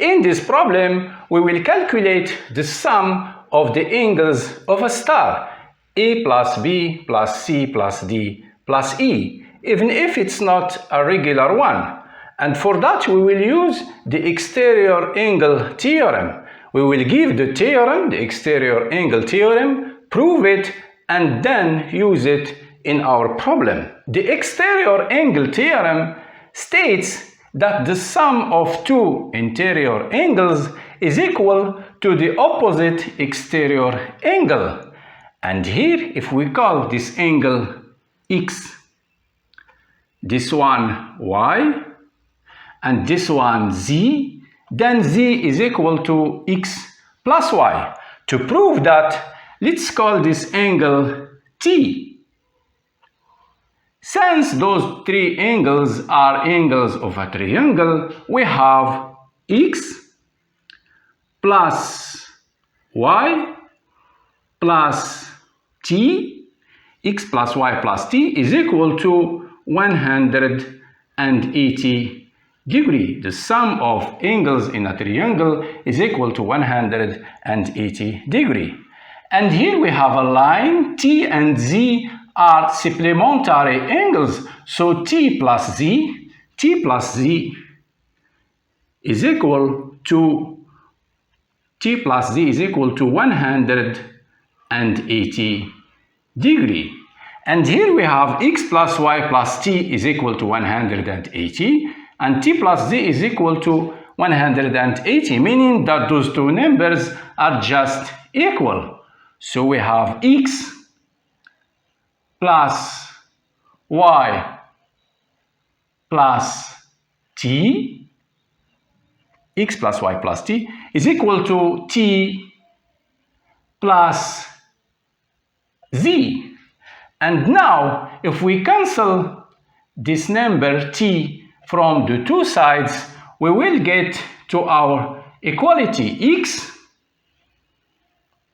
In this problem, we will calculate the sum of the angles of a star, A plus B plus C plus D plus E, even if it's not a regular one. And for that, we will use the exterior angle theorem. We will give the theorem, the exterior angle theorem, prove it, and then use it in our problem. The exterior angle theorem states that the sum of two interior angles is equal to the opposite exterior angle. And here, if we call this angle X, this one Y, and this one Z, then Z is equal to X plus Y. To prove that, let's call this angle T. Since those three angles are angles of a triangle, we have X plus Y plus T. X plus Y plus T is equal to 180 degrees. The sum of angles in a triangle is equal to 180 degrees. And here we have a line. T and Z are supplementary angles. So T plus Z is equal to 180 degrees. And here we have X plus Y plus T is equal to 180, and T plus Z is equal to 180, meaning that those two numbers are just equal. So we have X plus Y plus T, X plus Y plus T is equal to T plus Z. And now, if we cancel this number T from the two sides, we will get to our equality. X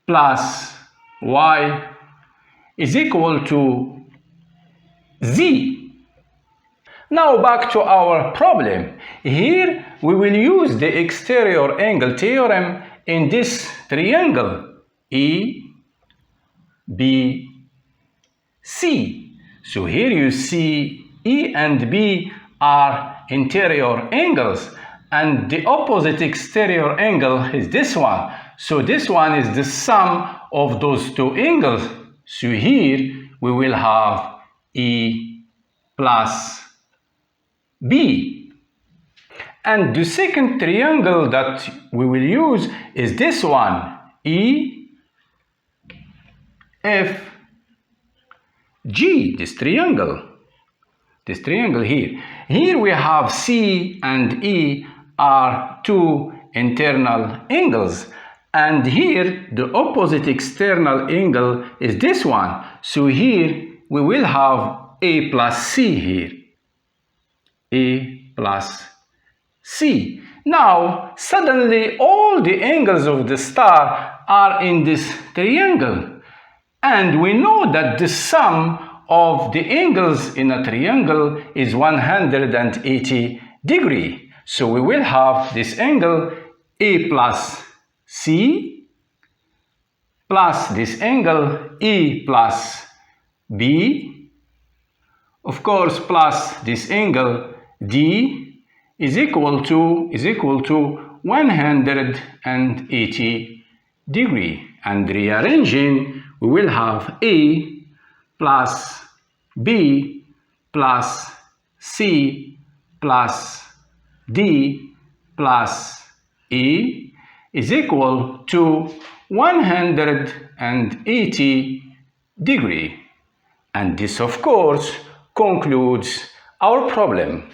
plus Y is equal to Z. Now back to our problem. Here we will use the exterior angle theorem in this triangle E, B, C. So here you see E and B are interior angles, and the opposite exterior angle is this one. So this one is the sum of those two angles. So here we will have E plus B. And the second triangle that we will use is this one, E, F, G, this triangle here. Here we have C and E are two internal angles, and here the opposite external angle is this one. So here we will have A plus C here. A plus C. Now, suddenly all the angles of the star are in this triangle. And we know that the sum of the angles in a triangle is 180 degrees. So we will have this angle A plus C plus this angle E plus B, of course, plus this angle D is equal to 180 degrees. And rearranging, we will have A plus B plus C plus D plus E is equal to 180 degrees. And this, of course, concludes our problem.